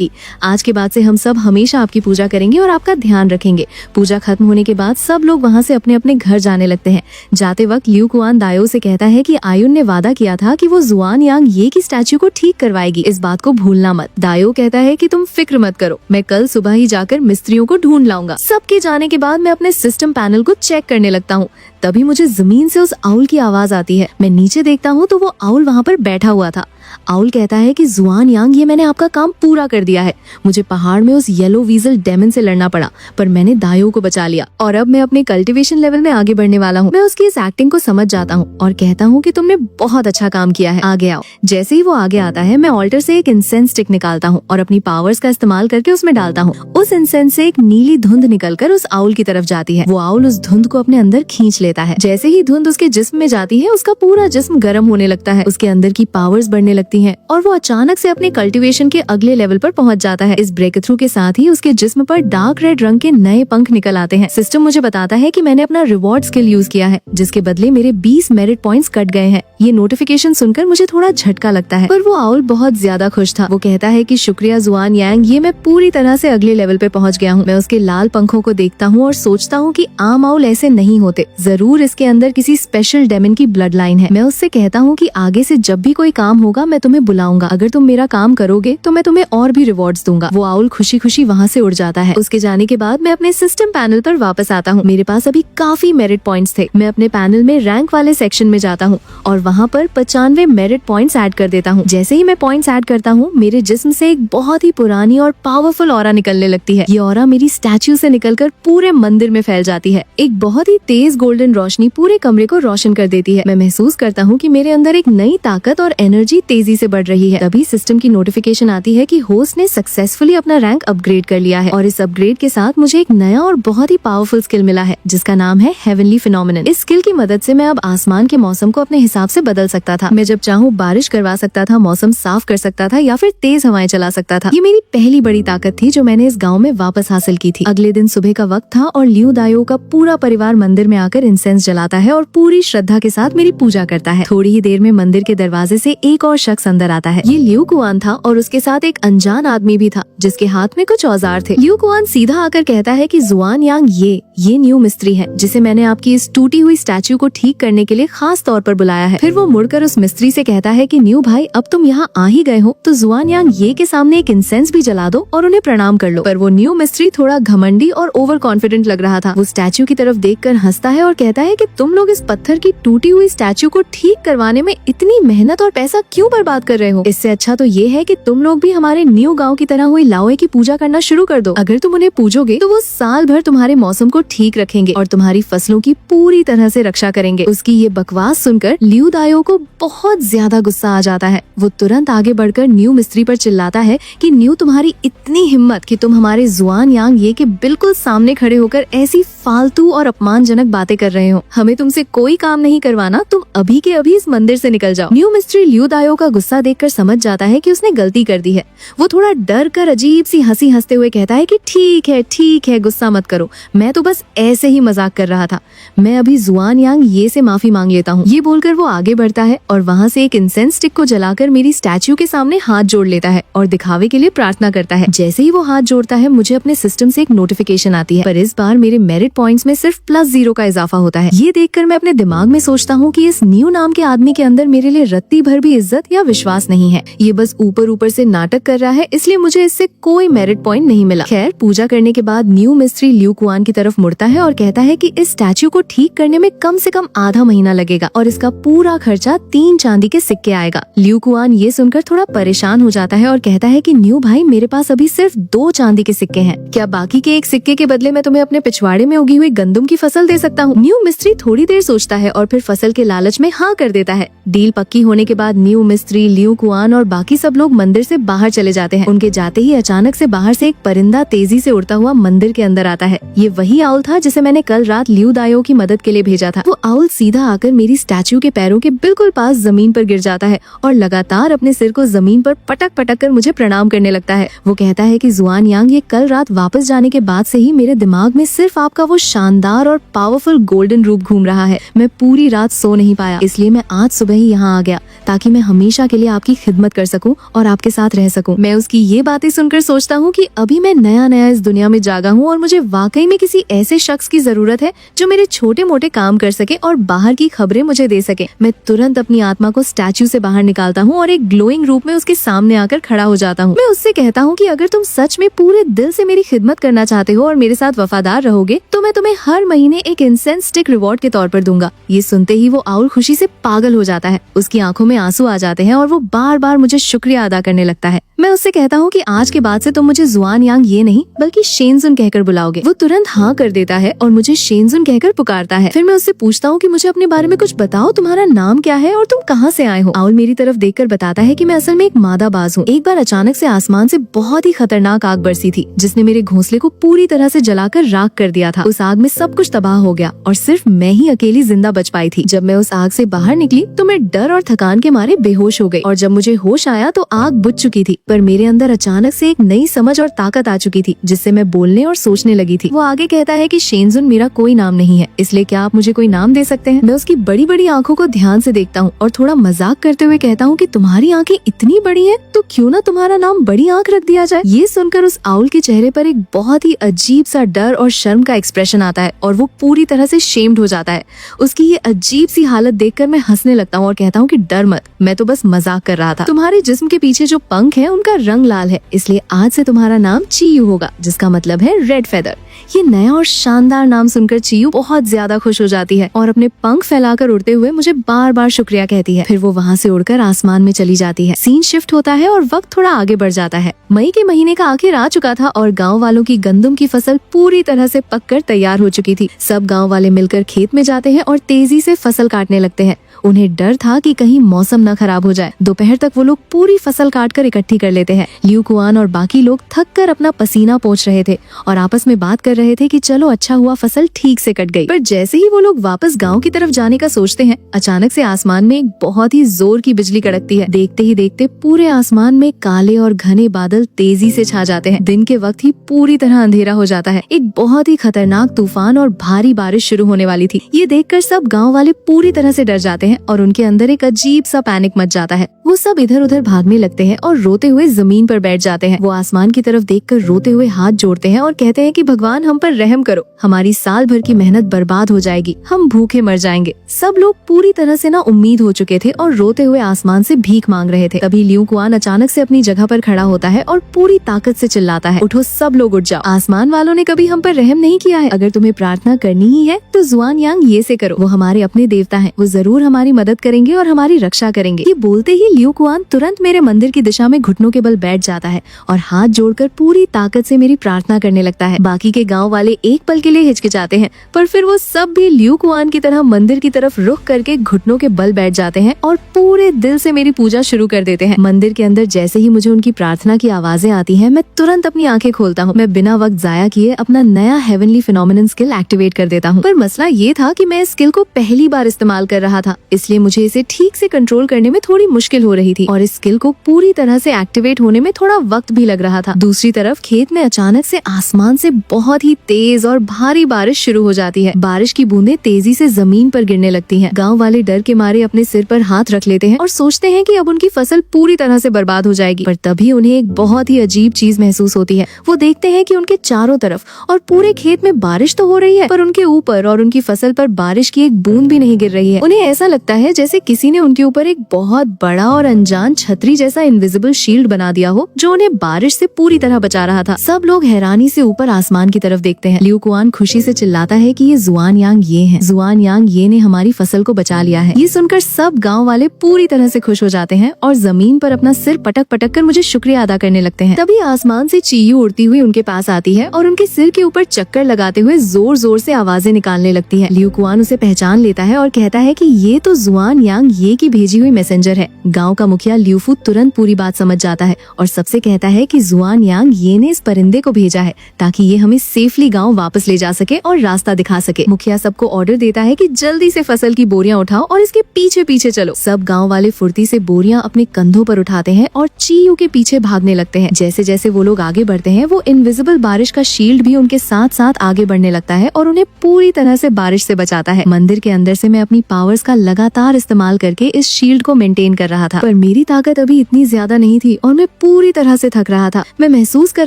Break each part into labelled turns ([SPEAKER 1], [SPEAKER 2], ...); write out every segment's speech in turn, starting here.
[SPEAKER 1] की। आज के बाद से हम सब हमेशा आपकी पूजा करेंगे और आपका ध्यान रखेंगे। पूजा खत्म होने के बाद सब लोग वहाँ से अपने अपने घर जाने लगते हैं। जाते वक्त लियू कुआन दायो से कहता है कि आयुन ने वादा किया था कि वो जुआन यांग ये की स्टैच्यू को ठीक करवाएगी, इस बात को भूलना मत। दायो कहता है कि तुम फिक्र मत करो, मैं कल सुबह ही जाकर मिस्त्रियों को ढूंढ लाऊंगा। सबके जाने के बाद मैं अपने सिस्टम पैनल को चेक करने लगता हूँ। तभी मुझे जमीन से उस आउल की आवाज आती है। मैं नीचे देखता हूँ तो वो आउल वहाँ पर बैठा हुआ था। आउल कहता है कि जुआन यांग, ये मैंने आपका काम पूरा कर दिया है। मुझे पहाड़ में उस येलो वीजल डेमन से लड़ना पड़ा, पर मैंने दायो को बचा लिया और अब मैं अपने कल्टीवेशन लेवल में आगे बढ़ने वाला हूँ। मैं उसकी इस एक्टिंग को समझ जाता हूँ और कहता हूँ कि तुमने बहुत अच्छा काम किया है, आगे आओ। जैसे ही वो आगे आता है, मैं ऑल्टर से एक इंसेंस स्टिक निकालता हूँ और अपनी पावर्स का इस्तेमाल करके उसमें डालता हूँ। उस इंसेंस से एक नीली धुंध निकलकर उस आउल की तरफ जाती है। वो आउल उस धुंध को अपने अंदर खींच लेता है। जैसे ही धुंध उसके जिस्म में जाती है, उसका पूरा जिस्म गर्म होने लगता है, उसके अंदर की पावर्स बढ़ने लगती हैं और वो अचानक से अपने कल्टीवेशन के अगले लेवल पर पहुंच जाता है। इस ब्रेक थ्रू के साथ ही उसके जिस्म पर डार्क रेड रंग के नए पंख निकल आते हैं। सिस्टम मुझे बताता है कि मैंने अपना रिवॉर्ड स्किल यूज किया है, जिसके बदले मेरे 20 मेरिट पॉइंट्स कट गए हैं। ये नोटिफिकेशन सुनकर मुझे थोड़ा झटका लगता है, पर वो आउल बहुत ज्यादा खुश था। वो कहता है कि शुक्रिया जुआन यांग, ये मैं पूरी तरह से अगले लेवल पे पहुंच गया हूँ। मैं उसके लाल पंखों को देखता हूँ और सोचता हूँ कि आम आउल ऐसे नहीं होते, जरूर इसके अंदर किसी स्पेशल डेमन की ब्लड लाइन है। मैं उससे कहता हूँ कि आगे से जब भी कोई काम होगा मैं तुम्हें बुलाऊंगा, अगर तुम मेरा काम करोगे तो मैं तुम्हें और भी रिवॉर्ड्स दूंगा। वो आउल खुशी खुशी वहाँ से उड़ जाता है। उसके जाने के बाद मैं अपने सिस्टम पैनल पर वापस आता हूँ। मेरे पास अभी काफी मेरिट पॉइंट्स थे। मैं अपने पैनल में रैंक वाले सेक्शन में जाता हूँ और वहाँ पर 95 मेरिट पॉइंट्स ऐड कर देता हूँ। जैसे ही मैं पॉइंट्स ऐड करता हूँ, मेरे जिस्म से एक बहुत ही पुरानी और पावरफुल ऑरा निकलने लगती है। ये ऑरा मेरी स्टैच्यू से निकलकर पूरे मंदिर में फैल जाती है। एक बहुत ही तेज गोल्डन रोशनी पूरे कमरे को रोशन कर देती है। मैं महसूस करता हूँ कि मेरे अंदर एक नई ताकत और एनर्जी तेजी से बढ़ रही है। तभी सिस्टम की नोटिफिकेशन आती है कि होस्ट ने सक्सेसफुली अपना रैंक अपग्रेड कर लिया है और इस अपग्रेड के साथ मुझे एक नया और बहुत ही पावरफुल स्किल मिला है, जिसका नाम है हेवनली फिनोमिनन। इस स्किल की मदद से मैं अब आसमान के मौसम को अपने हिसाब से बदल सकता था। मैं जब चाहूँ बारिश करवा सकता था, मौसम साफ कर सकता था या फिर तेज हवाएं चला सकता था। ये मेरी पहली बड़ी ताकत थी जो मैंने इस गाँव में वापस हासिल की थी। अगले दिन सुबह का वक्त था और लियू दायो का पूरा परिवार मंदिर में आकर इंसेंस जलाता है और पूरी श्रद्धा के साथ मेरी पूजा करता है। थोड़ी ही देर में मंदिर के दरवाजे से एक और शख्स अंदर आता है। ये लियू कुआन था और उसके साथ एक अनजान आदमी भी था, जिसके हाथ में कुछ औजार थे। लियू कुआन सीधा आकर कहता है कि जुआन यांग ये न्यू मिस्त्री है, जिसे मैंने आपकी इस टूटी हुई स्टैच्यू को ठीक करने के लिए खास तौर पर बुलाया है। फिर वो मुड़कर उस मिस्त्री से कहता है कि न्यू भाई, अब तुम यहाँ आ ही गए हो तो जुआन यांग ये के सामने एक इंसेंस भी जला दो और उन्हें प्रणाम कर लो। पर वो न्यू मिस्त्री थोड़ा घमंडी और ओवर कॉन्फिडेंट लग रहा था। वो स्टैच्यू की तरफ देखकर हंसता है और कहता है कि तुम लोग इस पत्थर की टूटी हुई स्टैच्यू को ठीक करवाने में इतनी मेहनत और पैसा क्यों बर्बाद कर रहे हो? इससे अच्छा तो ये है कि तुम लोग भी हमारे न्यू गांव की तरह हुई लाओए की पूजा करना शुरू कर दो। अगर तुम उन्हें पूजोगे तो वो साल भर तुम्हारे मौसम को ठीक रखेंगे और तुम्हारी फसलों की पूरी तरह से रक्षा करेंगे। उसकी ये बकवास सुनकर लियू दायो को बहुत ज्यादा गुस्सा आ जाता है। वो तुरंत आगे बढ़कर न्यू मिस्त्री पर चिल्लाता है कि न्यू, तुम्हारी इतनी हिम्मत कि तुम हमारे जुआन यांग ये के बिल्कुल सामने खड़े होकर ऐसी फालतू और अपमानजनक बातें कर रहे हो। हमें तुमसे कोई काम नहीं करवाना, तुम अभी के अभी इस मंदिर से निकल जाओ। न्यू मिस्त्री लियू दायो का गुस्सा देखकर समझ जाता है कि उसने गलती कर दी है। वो थोड़ा डर कर अजीब सी हंसी हंसते हुए कहता है कि ठीक है, गुस्सा मत करो, मैं तो बस ऐसे ही मजाक कर रहा था। मैं अभी जुआन यांग ये से माफी मांग लेता हूँ। ये बोलकर वो आगे बढ़ता है और वहाँ से एक इंसेंस स्टिक को जलाकर मेरी स्टैच्यू के सामने हाथ जोड़ लेता है और दिखावे के लिए प्रार्थना करता है। जैसे ही वो हाथ जोड़ता है, मुझे अपने सिस्टम से एक नोटिफिकेशन आती है, पर इस बार मेरे मेरिट पॉइंट्स में सिर्फ +0 का इजाफा होता है। ये देखकर मैं अपने दिमाग में सोचता हूँ कि इस न्यू नाम के आदमी के अंदर मेरे लिए रत्ती भर भी इज्जत या विश्वास नहीं है। ये बस ऊपर से नाटक कर रहा है, इसलिए मुझे इससे कोई मेरिट पॉइंट नहीं मिला। खैर, पूजा करने के बाद न्यू मिस्त्री लियू कुआन की तरफ मुड़ता है और कहता है कि इस स्टैच्यू को ठीक करने में कम से कम आधा महीना लगेगा और इसका पूरा खर्चा 3 चांदी के सिक्के आएगा। लियू कुआन ये सुनकर थोड़ा परेशान हो जाता है और कहता है कि न्यू भाई, मेरे पास अभी सिर्फ 2 चांदी के सिक्के हैं। क्या बाकी के एक सिक्के के बदले मैं तुम्हें अपने पिछवाड़े में उगी हुई गंदम की फसल दे सकता हूँ? न्यू मिस्त्री थोड़ी देर सोचता है और फिर फसल के लालच में हाँ कर देता है। डील पक्की होने के बाद न्यू मिस्त्री, लियू कुआन और बाकी सब लोग मंदिर से बाहर चले जाते हैं। उनके जाते ही अचानक से बाहर से एक परिंदा तेजी से उड़ता हुआ मंदिर के अंदर आता है। ये वही आउल था जिसे मैंने कल रात लियू दायो की मदद के लिए भेजा था। वो आउल सीधा आकर मेरी स्टैच्यू के पैरों के बिल्कुल पास जमीन पर गिर जाता है और लगातार अपने सिर को जमीन पर पटक पटक कर मुझे प्रणाम करने लगता है। वो कहता है कि जुआन यांग, ये कल रात वापस जाने के बाद से ही मेरे दिमाग में सिर्फ आपका वो शानदार और पावरफुल गोल्डन रूप घूम रहा है। मैं पूरी रात सो नहीं पाया, इसलिए मैं आज सुबह ही यहाँ आ गया ताकि मैं हमेशा हमेशा के लिए आपकी खिदमत कर सकूं और आपके साथ रह सकूं। मैं उसकी ये बातें सुनकर सोचता हूँ कि अभी मैं नया नया इस दुनिया में जागा हूँ और मुझे वाकई में किसी ऐसे शख्स की जरूरत है जो मेरे छोटे मोटे काम कर सके और बाहर की खबरें मुझे दे सके। मैं तुरंत अपनी आत्मा को स्टैच्यू से बाहर निकालता हूँ और एक ग्लोइंग रूप में उसके सामने आकर खड़ा हो जाता हूँ। मैं उससे कहता हूँ कि अगर तुम सच में पूरे दिल से मेरी खिदमत करना चाहते हो और मेरे साथ वफादार रहोगे तो मैं तुम्हें हर महीने एक इंसेंस स्टिक रिवॉर्ड के तौर पर दूंगा। ये सुनते ही वो आउल खुशी से पागल हो जाता है, उसकी आंखों में आंसू आ जाते हैं और वो बार बार मुझे शुक्रिया अदा करने लगता है। मैं उससे कहता हूँ कि आज के बाद से तुम मुझे जुआन यांग ये नहीं बल्कि शेनजुन कहकर बुलाओगे। वो तुरंत हाँ कर देता है और मुझे शेनजुन कहकर पुकारता है। फिर मैं उससे पूछता हूँ कि मुझे अपने बारे में कुछ बताओ, तुम्हारा नाम क्या है और तुम कहाँ से आए हो। आउल मेरी तरफ देखकर बताता है कि मैं असल में एक मादा बाज हूँ। एक बार अचानक से आसमान से बहुत ही खतरनाक आग बरसी थी जिसने मेरे घोंसले को पूरी तरह से जलाकर राख कर दिया था। उस आग में सब कुछ तबाह हो गया और सिर्फ मैं ही अकेली जिंदा बच पाई थी। जब मैं उस आग से बाहर निकली तो मैं डर और थकान के मारे बेहोश हो गई और जब मुझे होश आया तो आग बुझ चुकी थी, पर मेरे अंदर अचानक से एक नई समझ और ताकत आ चुकी थी जिससे मैं बोलने और सोचने लगी थी। वो आगे कहता है कि शेनजुन मेरा कोई नाम नहीं है, इसलिए क्या आप मुझे कोई नाम दे सकते हैं। मैं उसकी बड़ी बड़ी आंखों को ध्यान से देखता हूँ और थोड़ा मजाक करते हुए कहता हूँ कि तुम्हारी आंखें इतनी बड़ी हैं तो क्यों ना तुम्हारा नाम बड़ी आंख रख दिया जाए। ये सुनकर उस आउल के चेहरे पर एक बहुत ही अजीब सा डर और शर्म का एक्सप्रेशन आता है और वो पूरी तरह से शेम्ड हो जाता है। उसकी ये अजीब सी हालत देखकर मैं हंसने लगता हूँ और कहता हूँ कि डर मत, मैं तो बस मजाक कर रहा था। तुम्हारे जिस्म के पीछे जो पंख है उनका रंग लाल है, इसलिए आज से तुम्हारा नाम चीयू होगा जिसका मतलब है रेड फेदर। ये नया और शानदार नाम सुनकर चीयू बहुत ज्यादा खुश हो जाती है और अपने पंख फैलाकर उड़ते हुए मुझे बार बार शुक्रिया कहती है। फिर वो वहाँ से उड़कर आसमान में चली जाती है। सीन शिफ्ट होता है और वक्त थोड़ा आगे बढ़ जाता है। मई के महीने का आखिर आ चुका था और गांव वालों की गंदम की फसल पूरी तरह से पककर तैयार हो चुकी थी। सब गांव वाले मिलकर खेत में जाते हैं और तेजी से फसल काटने लगते हैं। उन्हें डर था कि कहीं मौसम न खराब हो जाए। दोपहर तक वो लोग पूरी फसल काटकर इकट्ठी कर लेते हैं। लियू कुआन और बाकी लोग थक कर अपना पसीना पोंछ रहे थे और आपस में बात कर रहे थे कि चलो अच्छा हुआ फसल ठीक से कट गई। पर जैसे ही वो लोग वापस गांव की तरफ जाने का सोचते हैं, अचानक से आसमान में एक बहुत ही जोर की बिजली कड़कती है। देखते ही देखते पूरे आसमान में काले और घने बादल तेजी से छा जाते हैं। दिन के वक्त ही पूरी तरह अंधेरा हो जाता है। एक बहुत ही खतरनाक तूफान और भारी बारिश शुरू होने वाली थी। ये देखकर सब गाँव वाले पूरी तरह से डर जाते हैं और उनके अंदर एक अजीब सा पैनिक मच जाता है। वो सब इधर उधर भागने लगते हैं और रोते हुए जमीन पर बैठ जाते हैं। वो आसमान की तरफ देखकर रोते हुए हाथ जोड़ते हैं और कहते हैं कि भगवान हम पर रहम करो, हमारी साल भर की मेहनत बर्बाद हो जाएगी, हम भूखे मर जाएंगे। सब लोग पूरी तरह से ना उम्मीद हो चुके थे और रोते हुए आसमान से भीख मांग रहे थे। तभी लियू कुआन अचानक से अपनी जगह पर खड़ा होता है और पूरी ताकत से चिल्लाता है, उठो सब लोग उठ जाओ, आसमान वालों ने कभी हम पर रहम नहीं किया है। अगर तुम्हें प्रार्थना करनी ही है तो जुआन यांग ये से करो, वो हमारे अपने देवता है, वो जरूर हमारी मदद करेंगे और हमारी रक्षा करेंगे। ये बोलते ही लियू कुआन तुरंत मेरे मंदिर की दिशा में घुटनों के बल बैठ जाता है और हाथ जोड़कर पूरी ताकत से मेरी प्रार्थना करने लगता है। बाकी के गांव वाले एक पल के लिए हिचकिचाते हैं, पर फिर वो सब भी लियू कुआन की तरह मंदिर की तरफ रुख करके घुटनों के बल बैठ जाते हैं और पूरे दिल से मेरी पूजा शुरू कर देते हैं। मंदिर के अंदर जैसे ही मुझे उनकी प्रार्थना की आवाजें आती हैं, मैं तुरंत अपनी आंखें खोलता हूँ। मैं बिना वक्त जाया किए अपना नया हेवनली फिनोमिनन स्किल एक्टिवेट कर देता हूँ। पर मसला ये था कि मैं इस स्किल को पहली बार इस्तेमाल कर रहा था, इसलिए मुझे इसे ठीक से कंट्रोल करने में थोड़ी मुश्किल हो रही थी और इस स्किल को पूरी तरह से एक्टिवेट होने में थोड़ा वक्त भी लग रहा था। दूसरी तरफ खेत में अचानक से आसमान से बहुत ही तेज और भारी बारिश शुरू हो जाती है। बारिश की बूंदें तेजी से जमीन पर गिरने लगती हैं। गांव वाले डर के मारे अपने सिर पर हाथ रख लेते हैं और सोचते हैं कि अब उनकी फसल पूरी तरह से बर्बाद हो जाएगी। पर तभी उन्हें एक बहुत ही अजीब चीज महसूस होती है। वो देखते हैं कि उनके चारों तरफ और पूरे खेत में बारिश तो हो रही है, पर उनके ऊपर और उनकी फसल पर बारिश की एक बूंद भी नहीं गिर रही है। उन्हें ऐसा लगता है जैसे किसी ने उनके ऊपर एक बहुत बड़ा और अनजान छतरी जैसा इनविजिबल शील्ड बना दिया हो जो उन्हें बारिश से पूरी तरह बचा रहा था। सब लोग हैरानी से ऊपर आसमान की तरफ देखते हैं। लियू कुआन खुशी से चिल्लाता है कि ये जुआन यांग ये है, जुआन यांग ये ने हमारी फसल को बचा लिया है। ये सुनकर सब गांव वाले पूरी तरह से खुश हो जाते हैं और जमीन पर अपना सिर पटक पटक कर मुझे शुक्रिया अदा करने लगते हैं। तभी आसमान से चीयू उड़ती हुई उनके पास आती है और उनके सिर के ऊपर चक्कर लगाते हुए जोर जोर से आवाजें निकालने लगती है। लियू कुआन उसे पहचान लेता है और कहता है कि ये तो जुआन यांग ये की भेजी हुई मैसेंजर है। गाँव का मुखिया ल्यूफू तुरंत पूरी बात समझ जाता है और सबसे कहता है कि जुआन यांग ये ने इस परिंदे को भेजा है ताकि ये हमें सेफली गांव वापस ले जा सके और रास्ता दिखा सके। मुखिया सबको ऑर्डर देता है कि जल्दी से फसल की बोरियां उठाओ और इसके पीछे पीछे चलो। सब गांव वाले फुर्ती से बोरियां अपने कंधों पर उठाते हैं और चीयू के पीछे भागने लगते हैं। जैसे जैसे वो लोग आगे बढ़ते हैं, वो इनविजिबल बारिश का शील्ड भी उनके साथ साथ आगे बढ़ने लगता है और उन्हें पूरी तरह से बारिश से बचाता है। मंदिर के अंदर से मैं अपनी पावर्स का लगातार इस्तेमाल करके इस शील्ड को मेंटेन कर रहा था, पर मेरी ताकत अभी इतनी ज्यादा नहीं थी और मैं पूरी तरह से थक रहा था। मैं महसूस कर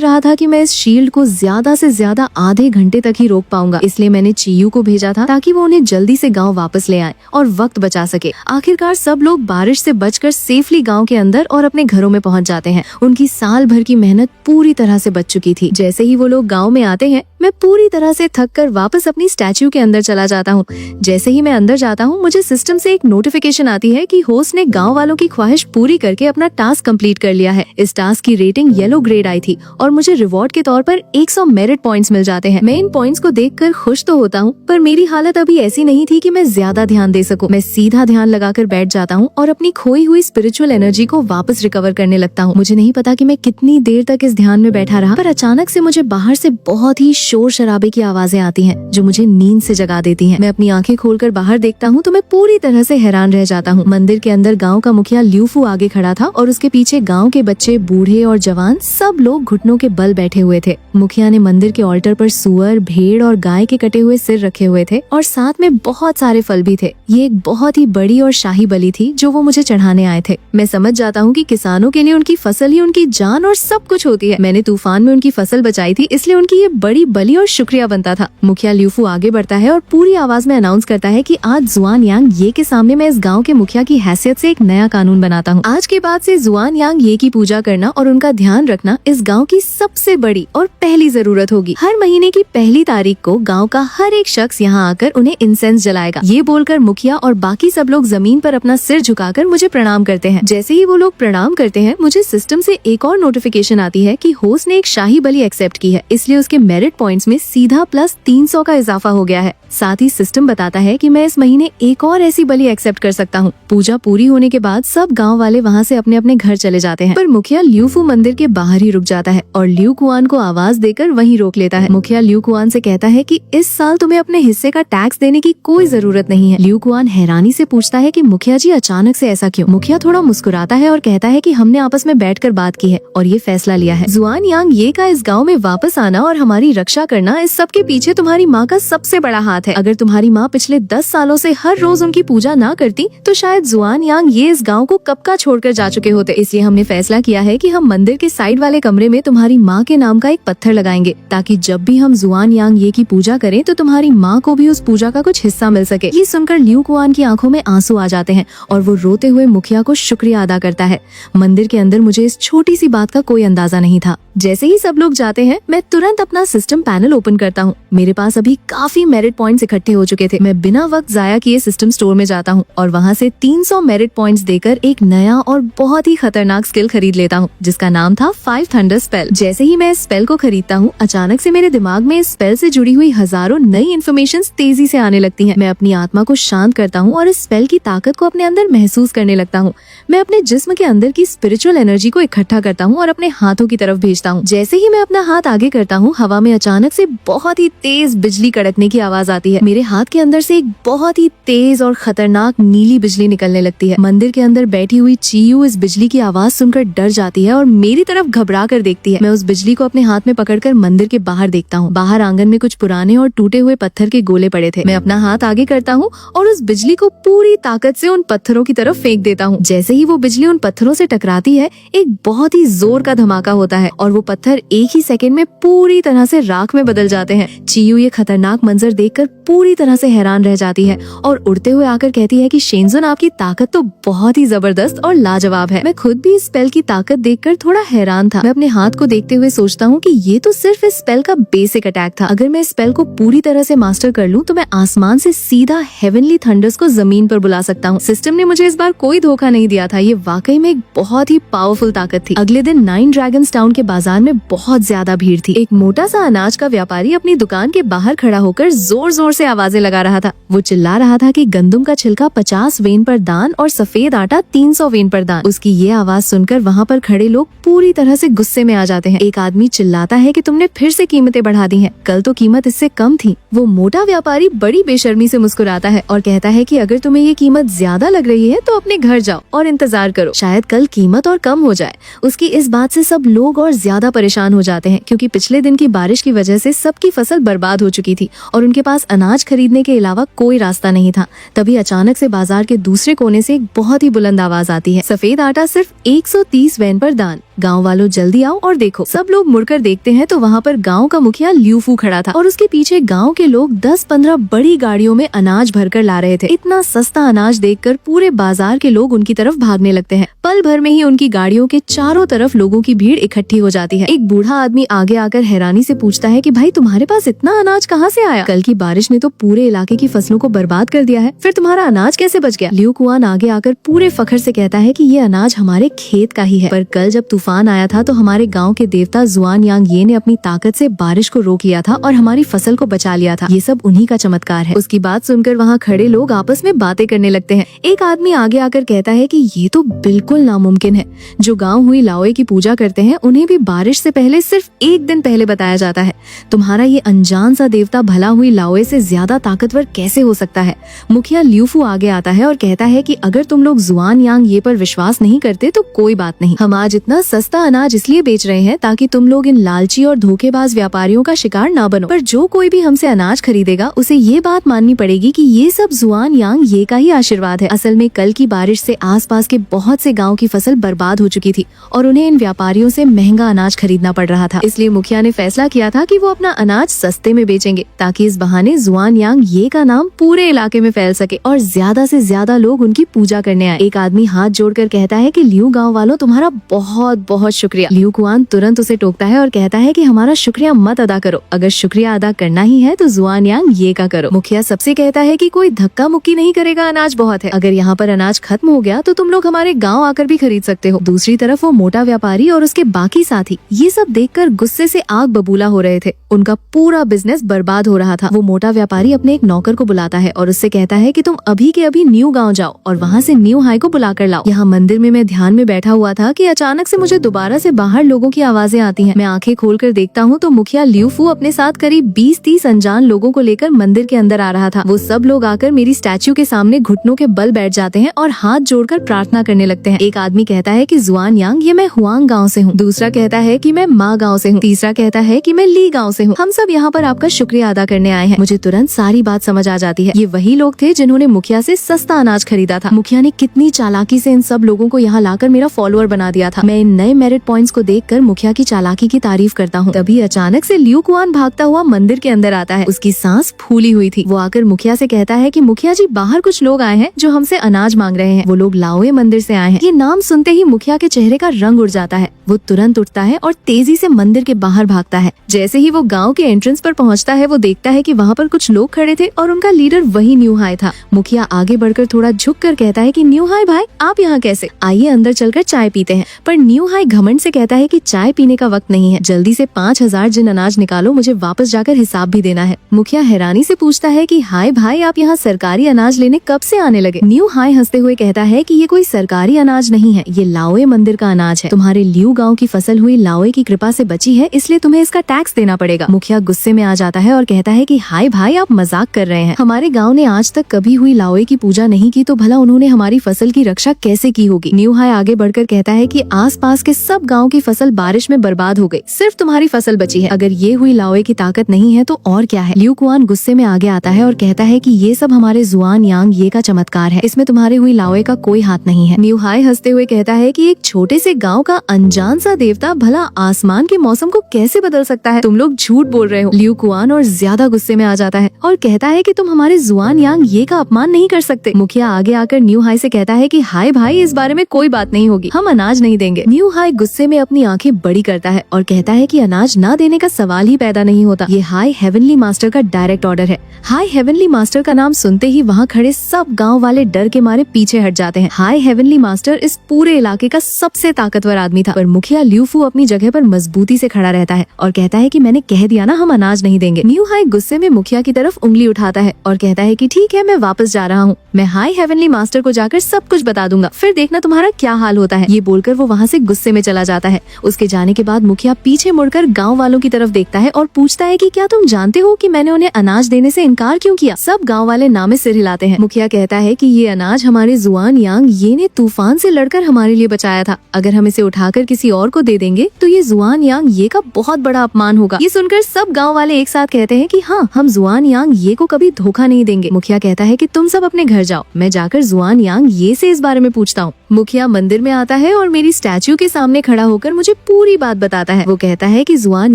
[SPEAKER 1] रहा था कि मैं इस शील्ड को ज्यादा से ज्यादा आधे घंटे तक ही रोक पाऊंगा, इसलिए मैंने चियू को भेजा था ताकि वो उन्हें जल्दी से गाँव वापस ले आए और वक्त बचा सके। आखिरकार सब लोग बारिश से बचकर सेफली गाँव के अंदर और अपने घरों में पहुँच जाते हैं। उनकी साल भर की मेहनत पूरी तरह से बच चुकी थी। जैसे ही वो लोग गाँव में आते हैं, मैं पूरी तरह से थक कर वापस अपनी स्टैच्यू के अंदर चला जाता हूँ। जैसे ही मैं अंदर जाता हूँ, मुझे सिस्टम से एक नोटिफिकेशन आती है कि होस्ट ने गांव वालों की ख्वाहिश पूरी करके अपना टास्क कंप्लीट कर लिया है। इस टास्क की रेटिंग येलो ग्रेड आई थी और मुझे रिवॉर्ड के तौर पर 100 मेरिट पॉइंट्स मिल जाते हैं। मैं इन पॉइंट्स को देखकर खुश तो होता हूँ, पर मेरी हालत अभी ऐसी नहीं थी कि मैं ज्यादा ध्यान दे सकूं। मैं सीधा ध्यान लगाकर बैठ जाता हूँ और अपनी खोई हुई स्पिरिचुअल एनर्जी को वापस रिकवर करने लगता हूँ। मुझे नहीं पता कि मैं कितनी देर तक इस ध्यान में बैठा रहा, पर अचानक से मुझे बाहर से बहुत ही शोर शराबे की आवाजें आती हैं, जो मुझे नींद से जगा देती हैं। मैं अपनी आंखें खोलकर बाहर देखता हूँ तो मैं पूरी तरह से हैरान रह जाता हूँ। मंदिर के अंदर गांव का मुखिया ल्यूफू आगे खड़ा था और उसके पीछे गांव के बच्चे, बूढ़े और जवान सब लोग घुटनों के बल बैठे हुए थे। मुखिया ने मंदिर के ऑल्टर पर सुअर, भेड़ और गाय के कटे हुए सिर रखे हुए थे और साथ में बहुत सारे फल भी थे। ये एक बहुत ही बड़ी और शाही बलि थी जो वो मुझे चढ़ाने आए थे। मैं समझ जाता हूँ कि किसानों के लिए उनकी फसल ही उनकी जान और सब कुछ होती है। मैंने तूफान में उनकी फसल बचाई थी, इसलिए उनकी ये बड़ी बलि और शुक्रिया बनता था। मुखिया ल्यूफू आगे बढ़ता है और पूरी आवाज में अनाउंस करता है कि आज जुआन यांग ये के सामने मैं इस गांव के मुखिया की हैसियत से एक नया कानून बनाता हूँ। आज के बाद से जुआन यांग ये की पूजा करना और उनका ध्यान रखना इस गांव की सबसे बड़ी और पहली जरूरत होगी। हर महीने की पहली तारीख को गांव का हर एक शख्स यहाँ आकर उन्हें इंसेंस जलाएगा। ये बोलकर मुखिया और बाकी सब लोग जमीन पर अपना सिर झुकाकर मुझे प्रणाम करते हैं। जैसे ही वो लोग प्रणाम करते हैं, मुझे सिस्टम से एक और नोटिफिकेशन आती है कि होस्ट ने एक शाही बलि एक्सेप्ट की है, इसलिए उसके मेरिट पॉइंट्स में सीधा प्लस 300 का इजाफा हो गया है। साथ ही सिस्टम बताता है कि मैं इस महीने एक और ऐसी बलि एक्सेप्ट कर सकता हूँ। पूजा पूरी होने के बाद सब गांव वाले वहाँ से अपने अपने घर चले जाते हैं, पर मुखिया ल्यूफू मंदिर के बाहर ही रुक जाता है और ल्यू कुआन को आवाज देकर वहीं रोक लेता है। मुखिया ल्यू कुआन से कहता है कि इस साल तुम्हें अपने हिस्से का टैक्स देने की कोई जरूरत नहीं है। ल्यू कुआन हैरानी से पूछता है कि मुखिया जी अचानक से ऐसा क्यों? मुखिया थोड़ा मुस्कुराता है और कहता है कि हमने आपस में बैठकर बात की है और ये फैसला लिया है। जुआन यांग ये का इस गाँव में वापस आना और हमारी रक्षा करना, इस सब के पीछे तुम्हारी माँ का सबसे बड़ा हाथ है। अगर तुम्हारी माँ पिछले 10 सालों से हर रोज उनकी पूजा ना करती तो शायद जुआन यांग ये इस गांव को कब का छोड़कर जा चुके होते। इसलिए हमने फैसला किया है कि हम मंदिर के साइड वाले कमरे में तुम्हारी माँ के नाम का एक पत्थर लगाएंगे, ताकि जब भी हम जुआन यांग ये की पूजा करें तो तुम्हारी माँ को भी उस पूजा का कुछ हिस्सा मिल सके। ये सुनकर ल्यू कुआन की आंखों में आंसू आ जाते हैं और वो रोते हुए मुखिया को शुक्रिया अदा करता है। मंदिर के अंदर मुझे इस छोटी सी बात का कोई अंदाजा नहीं था। जैसे ही सब लोग जाते हैं, मैं तुरंत अपना सिस्टम पैनल ओपन करता हूँ। मेरे पास अभी काफी मेरिट पॉइंट्स इकट्ठे हो चुके थे। मैं बिना वक्त जाया किए सिस्टम स्टोर में जाता हूँ और वहाँ से 300 मेरिट पॉइंट्स देकर एक नया और बहुत ही खतरनाक स्किल खरीद लेता हूँ, जिसका नाम था 5 थंडर स्पेल। जैसे ही मैं इस स्पेल को खरीदता हूँ, अचानक से मेरे दिमाग में इस स्पेल से जुड़ी हुई हजारों नई इन्फॉर्मेशन तेजी से आने लगती है। मैं अपनी आत्मा को शांत करता हूँ और इस स्पेल की ताकत को अपने अंदर महसूस करने लगता हूँ। मैं अपने जिस्म के अंदर की स्पिरिचुअल एनर्जी को इकट्ठा करता हूँ और अपने हाथों की तरफ भेजता हूँ। जैसे ही मैं अपना हाथ आगे करता हूँ, हवा में अचानक से बहुत ही तेज बिजली कड़कने की आवाज आती है। मेरे हाथ के अंदर से एक बहुत ही तेज और खतरनाक नीली बिजली निकलने लगती है। मंदिर के अंदर बैठी हुई चियू इस बिजली की आवाज सुनकर डर जाती है और मेरी तरफ घबरा कर देखती है। मैं उस बिजली को अपने हाथ में पकड़कर मंदिर के बाहर देखता हूँ। बाहर आंगन में कुछ पुराने और टूटे हुए पत्थर के गोले पड़े थे। मैं अपना हाथ आगे करता हूँ और उस बिजली को पूरी ताकत से उन पत्थरों की तरफ फेंक देता हूँ। जैसे ही वो बिजली उन पत्थरों से टकराती है, एक बहुत ही जोर का धमाका होता है और वो पत्थर एक ही सेकंड में पूरी तरह से राख में बदल जाते हैं। चियू ये खतरनाक मंजर देखकर पूरी तरह से हैरान रह जाती है और उड़ते हुए आकर कहती है कि शेंजुन, आपकी ताकत तो बहुत ही जबरदस्त और लाजवाब है। मैं खुद भी इस स्पेल की ताकत देखकर थोड़ा हैरान था। मैं अपने हाथ को देखते हुए सोचता हूँ कि ये तो सिर्फ इस स्पेल का बेसिक अटैक था। अगर मैं इस स्पेल को पूरी तरह से मास्टर कर लूँ तो मैं आसमान से सीधा हेवनली थंडर्स को जमीन पर बुला सकता हूँ। सिस्टम ने मुझे इस बार कोई धोखा नहीं दिया था। ये वाकई में एक बहुत ही पावरफुल ताकत थी। अगले दिन 9 ड्रैगन्स टाउन के बाजार में बहुत ज्यादा भीड़ थी। एक मोटा सा अनाज का व्यापारी अपनी दुकान के बाहर खड़ा होकर जोर जोर से आवाजें लगा रहा था। वो चिल्ला रहा था कि गंदम का छिलका 50 वेन पर दान और सफेद आटा 300 वेन पर दान। उसकी ये आवाज सुनकर वहाँ पर खड़े लोग पूरी तरह से गुस्से में आ जाते हैं। एक आदमी चिल्लाता है कि तुमने फिर से कीमतें बढ़ा दी हैं। कल तो कीमत इससे कम थी। वो मोटा व्यापारी बड़ी बेशर्मी से मुस्कुराता है और कहता है कि अगर तुम्हें ये कीमत ज्यादा लग रही है तो अपने घर जाओ और इंतजार करो, शायद कल कीमत और कम हो जाए। उसकी इस बात से सब लोग और ज्यादा परेशान हो जाते हैं, क्योंकि पिछले दिन की बारिश की वजह से सबकी फसल बर्बाद हो चुकी थी और उनके पास अनाज खरीदने के अलावा कोई रास्ता नहीं था। तभी अचानक से बाजार के दूसरे कोने से एक बहुत ही बुलंद आवाज आती है, सफेद आटा सिर्फ 130 वैन पर दान। गांव वालों जल्दी आओ और देखो। सब लोग मुड़कर देखते हैं तो वहाँ पर गांव का मुखिया लियू फू खड़ा था और उसके पीछे गांव के लोग 10-15 बड़ी गाड़ियों में अनाज भरकर ला रहे थे। इतना सस्ता अनाज देखकर पूरे बाजार के लोग उनकी तरफ भागने लगते हैं। पल भर में ही उनकी गाड़ियों के चारों तरफ लोगों की भीड़ इकट्ठी हो जाती है। एक बूढ़ा आदमी आगे आकर हैरानी से पूछता है कि भाई तुम्हारे पास इतना अनाज कहाँ से आया? कल की बारिश ने तो पूरे इलाके की फसलों को बर्बाद कर दिया है, फिर तुम्हारा अनाज कैसे बच गया? लियू कुआन आगे आकर पूरे फखर से कहता है कि ये अनाज हमारे खेत का ही है, पर कल जब तूफान आया था तो हमारे गांव के देवता जुआन यांग ये ने अपनी ताकत से बारिश को रोक लिया था और हमारी फसल को बचा लिया था। ये सब उन्हीं का चमत्कार है। उसकी बात सुनकर वहाँ खड़े लोग आपस में बातें करने लगते हैं। एक आदमी आगे आकर कहता है कि ये तो बिल्कुल नामुमकिन है। जो गांव हुई लाओए की पूजा करते हैं उन्हें भी बारिश से पहले सिर्फ एक दिन पहले बताया जाता है। तुम्हारा ये अनजान सा देवता भला हुई लाओए से ज्यादा ताकतवर कैसे हो सकता है? मुखिया लियू फू आगे आता है और कहता है कि अगर तुम लोग जुआन यांग ये पर विश्वास नहीं करते तो कोई बात नहीं। हम आज इतना सस्ता अनाज इसलिए बेच रहे हैं ताकि तुम लोग इन लालची और धोखेबाज व्यापारियों का शिकार ना बनो। पर जो कोई भी हमसे अनाज खरीदेगा उसे ये बात माननी पड़ेगी कि ये सब जुआन यांग ये का ही आशीर्वाद है। असल में कल की बारिश से आसपास के बहुत से गाँव की फसल बर्बाद हो चुकी थी और उन्हें इन व्यापारियों से महंगा अनाज खरीदना पड़ रहा था। इसलिए मुखिया ने फैसला किया था कि वो अपना अनाज सस्ते में बेचेंगे ताकि इस बहाने जुआन यांग ये का नाम पूरे इलाके में फैल सके और ज्यादा से ज्यादा लोग उनकी पूजा करने आए। एक आदमी हाथ जोड़कर कहता है कि लियू गांव वालों तुम्हारा बहुत बहुत शुक्रिया। लियू कुआन तुरंत उसे टोकता है और कहता है कि हमारा शुक्रिया मत अदा करो, अगर शुक्रिया अदा करना ही है तो जुआन यांग ये का करो। मुखिया सबसे कहता है कि कोई धक्का मुक्की नहीं करेगा, अनाज बहुत है। अगर यहाँ पर अनाज खत्म हो गया तो तुम लोग हमारे गाँव आकर भी खरीद सकते हो। दूसरी तरफ वो मोटा व्यापारी और उसके बाकी साथी ये सब देखकर गुस्से से आग बबूला हो रहे थे। उनका पूरा बिजनेस बर्बाद हो रहा था। वो मोटा व्यापारी अपने एक नौकर को बुलाता है और उससे कहता है कि तुम अभी के अभी न्यू गांव जाओ और वहाँ से न्यू हाई को बुला कर लाओ। यहाँ मंदिर में मैं ध्यान में बैठा हुआ था कि अचानक से मुझे दोबारा से बाहर लोगों की आवाजें आती हैं। मैं आंखें खोलकर देखता हूँ तो मुखिया लियू फू अपने साथ करीब 20-30 अनजान लोगों को लेकर मंदिर के अंदर आ रहा था। वो सब लोग आकर मेरी स्टैच्यू के सामने घुटनों के बल बैठ जाते हैं और हाथ जोड़कर प्रार्थना करने लगते हैं। एक आदमी कहता है कि जुआन यांग ये मैं हुआंग गाँव से हूँ, दूसरा कहता है कि मैं मा गाँव से हूँ, तीसरा कहता है कि मैं ली गाँव से हूँ। हम सब यहाँ पर आपका शुक्रिया अदा करने आए हैं। मुझे तुरंत सारी बात समझ आ जाती है। ये वही लोग थे जिन्होंने मुखिया से सस्ता अनाज खरीदा था। मुखिया ने कितनी चालाकी से इन सब लोगों को यहाँ लाकर मेरा फॉलोअर बना दिया था। मैं इन नए मेरिट पॉइंट्स को देखकर मुखिया की चालाकी की तारीफ करता हूँ। तभी अचानक से लियू कुआन भागता हुआ मंदिर के अंदर आता है। उसकी सांस फूली हुई थी। वो आकर मुखिया से कहता है कि मुखिया जी बाहर कुछ लोग आए हैं जो हमसे अनाज मांग रहे हैं। वो लोग लाओए मंदिर से आए हैं। ये नाम सुनते ही मुखिया के चेहरे का रंग उड़ जाता है। वो तुरंत उठता है और तेजी से मंदिर के बाहर भागता है। जैसे ही वो गाँव के एंट्रेंस पर पहुँचता है वो देखता है कि वहाँ पर कुछ लोग खड़े थे और उनका लीडर वही न्यू हाई था। मुखिया आगे बढ़कर थोड़ा झुक कर कहता है कि न्यू हाई भाई आप यहाँ कैसे? आइए अंदर चलकर चाय पीते हैं। पर न्यू हाई घमंड से कहता है कि चाय पीने का वक्त नहीं है, जल्दी से 5000 जिन अनाज निकालो, मुझे वापस जाकर हिसाब भी देना है। मुखिया हैरानी से पूछता है कि हाय भाई आप यहाँ सरकारी अनाज लेने कब से आने लगे? न्यू हाई हंसते हुए कहता है कि ये कोई सरकारी अनाज नहीं है, ये लाओए मंदिर का अनाज है। तुम्हारे लियू गाँव की फसल हुई लाओए की कृपा से बची है, इसलिए तुम्हें इसका टैक्स देना पड़ेगा। मुखिया गुस्से में आ जाता है और कहता है कि हाय भाई आप मजाक कर रहे हैं। हमारे गाँव ने आज तक कभी हुई लाओए की पूजा नहीं की तो भला उन्होंने हमारी फसल की रक्षा कैसे की होगी? न्यू हाई आगे बढ़कर कहता है कि आसपास के सब गाँव की फसल बारिश में बर्बाद हो गई, सिर्फ तुम्हारी फसल बची है। अगर ये हुई लाओए की ताकत नहीं है तो और क्या है? लियू कुआन गुस्से में आगे आता है और कहता है कि ये सब हमारे जुआन यांग ये का चमत्कार है, इसमें तुम्हारे हुई लाओए का कोई हाथ नहीं है। न्यू हाई हंसते हुए कहता है कि एक छोटे से गाँव का अनजान सा देवता भला आसमान के मौसम को कैसे बदल सकता है? तुम लोग झूठ बोल रहे हो। लियू कुआन और ज्यादा गुस्से में आ जाता है और कहता है कि तुम हमारे जुआन यांग ये का अपमान नहीं कर सकते। मुखिया आगे आकर न्यू हाई से कहता है कि हाय भाई इस बारे में कोई बात नहीं होगी, हम अनाज नहीं देंगे। न्यू हाई गुस्से में अपनी आंखें बड़ी करता है और कहता है कि अनाज ना देने का सवाल ही पैदा नहीं होता, ये हाई हेवनली मास्टर का डायरेक्ट ऑर्डर है। हाई हेवनली मास्टर का नाम सुनते ही वहाँ खड़े सब गाँव वाले डर के मारे पीछे हट जाते हैं। हाई हेवनली मास्टर इस पूरे इलाके का सबसे ताकतवर आदमी था, पर मुखिया लियू फू अपनी जगह पर मजबूती से खड़ा रहता है और कहता है कि मैंने कह दिया ना हम अनाज नहीं देंगे। न्यू हाई गुस्से में मुखिया की तरफ उंगली उठाता है और कहता है कि ठीक है मैं वापस जा रहा हूँ, मैं हाई हेवनली मास्टर को जाकर सब कुछ बता दूंगा, फिर देखना तुम्हारा क्या हाल होता है। ये बोलकर वो वहाँ से गुस्से में चला जाता है। उसके जाने के बाद मुखिया पीछे मुड़कर गाँव वालों की तरफ देखता है और पूछता है कि क्या तुम जानते हो कि मैंने उन्हें अनाज देने से इनकार क्यों किया? सब गाँव वाले नामे सिर हिलाते हैं। मुखिया कहता है कि ये अनाज हमारे जुआन यांग ये ने तूफान से लड़कर हमारे लिए बचाया था, अगर हम इसे उठाकर किसी और को दे देंगे तो ये जुआन यांग ये का बहुत बड़ा अपमान होगा। ये सुनकर सब गाँव वाले एक साथ कहते हैं कि हाँ हम जुआन यांग ये को कभी धोखा नहीं देंगे। मुखिया कहता है कि कि तुम सब अपने घर जाओ, मैं जाकर जुआन यांग ये से इस बारे में पूछता हूँ। मुखिया मंदिर में आता है और मेरी स्टैच्यू के सामने खड़ा होकर मुझे पूरी बात बताता है। वो कहता है कि जुआन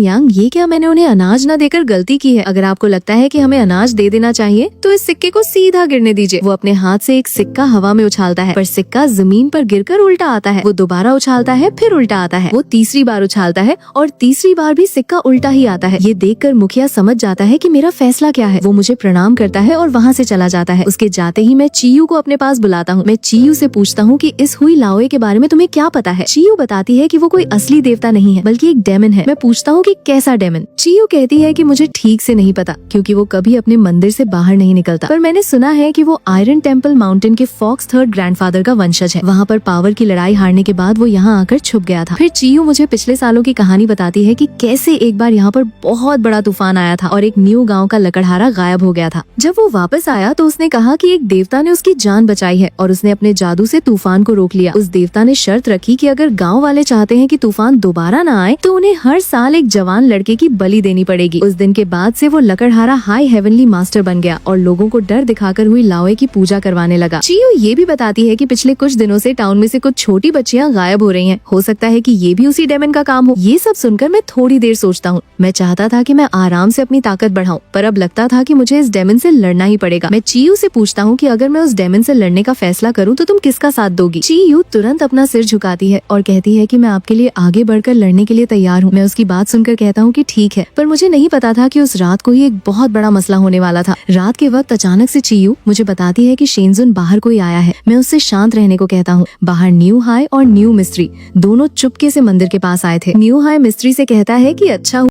[SPEAKER 1] यांग, ये क्या मैंने उन्हें अनाज न देकर गलती की है। अगर आपको लगता है कि हमें अनाज दे देना चाहिए तो इस सिक्के को सीधा गिरने दीजिए। वो अपने हाथ से एक सिक्का हवा में उछालता है, पर सिक्का जमीन पर गिरकर उल्टा आता है। वो दोबारा उछालता है, फिर उल्टा आता है। वो तीसरी बार उछालता है और तीसरी बार भी सिक्का उल्टा ही आता है। ये देखकर मुखिया समझ जाता है कि मेरा फैसला क्या है। वो मुझे प्रणाम करता है और वहाँ से चला जाता है। उसके जाते ही मैं चियू को अपने पास बुलाता हूँ। मैं चियू से पूछता हूँ कि इस हुई लाओए के बारे में तुम्हें क्या पता है। चियू बताती है कि वो कोई असली देवता नहीं है बल्कि एक डेमन है। मैं पूछता हूँ कि कैसा डेमन। चियू कहती है कि मुझे ठीक से नहीं पता क्योंकि वो कभी अपने मंदिर से बाहर नहीं निकलता, पर मैंने सुना है कि वो आयरन टेम्पल माउंटेन के फॉक्स थर्ड ग्रैंडफादर का वंशज है। वहाँ पर पावर की लड़ाई हारने के बाद वो यहाँ आकर छुप गया था। फिर चियू मुझे पिछले सालों की कहानी बताती है कि कैसे एक बार यहाँ पर बहुत बड़ा तूफान आया था और एक न्यू गांव का लकड़हारा गायब हो गया था। जब वो वापस आया तो उसने कहा कि एक देवता ने उसकी जान बचाई है और उसने अपने जादू से तूफान को रोक लिया। उस देवता ने शर्त रखी कि अगर गांव वाले चाहते हैं कि तूफान दोबारा न आए तो उन्हें हर साल एक जवान लड़के की बलि देनी पड़ेगी। उस दिन के बाद से वो लकड़हारा हाई हेवनली मास्टर बन गया और लोगों को डर दिखाकर हुई लाओए की पूजा करवाने लगा। चियू ये भी बताती है कि पिछले कुछ दिनों से टाउन में से कुछ छोटी बच्चियां गायब हो रही हैं। हो सकता है कि ये भी उसी डेमन का काम हो। ये सब सुनकर मैं थोड़ी देर सोचता हूँ। मैं चाहता था कि मैं आराम से अपनी ताकत बढ़ाऊं, पर अब लगता था कि मुझे इस डेमन से लड़ना ही पड़ेगा। मैं चियू से पूछता हूँ कि अगर मैं उस डेमन से लड़ने का फैसला करूँ तो तुम किसका साथ दोगी। चियू तुरंत अपना सिर झुकाती है और कहती है कि मैं आपके लिए आगे बढ़कर लड़ने के लिए तैयार हूँ। मैं उसकी बात सुनकर कहता हूँ कि ठीक है, पर मुझे नहीं पता था कि उस रात को ही एक बहुत बड़ा मसला होने वाला था। रात के वक्त अचानक से चियू मुझे बताती है कि शेनजुन बाहर कोई आया है। मैं उससे शांत रहने को कहता हूँ। बाहर न्यू हाई और न्यू मिस्ट्री दोनों चुपके से मंदिर के पास आए थे। न्यू हाई मिस्ट्री से कहता है कि अच्छा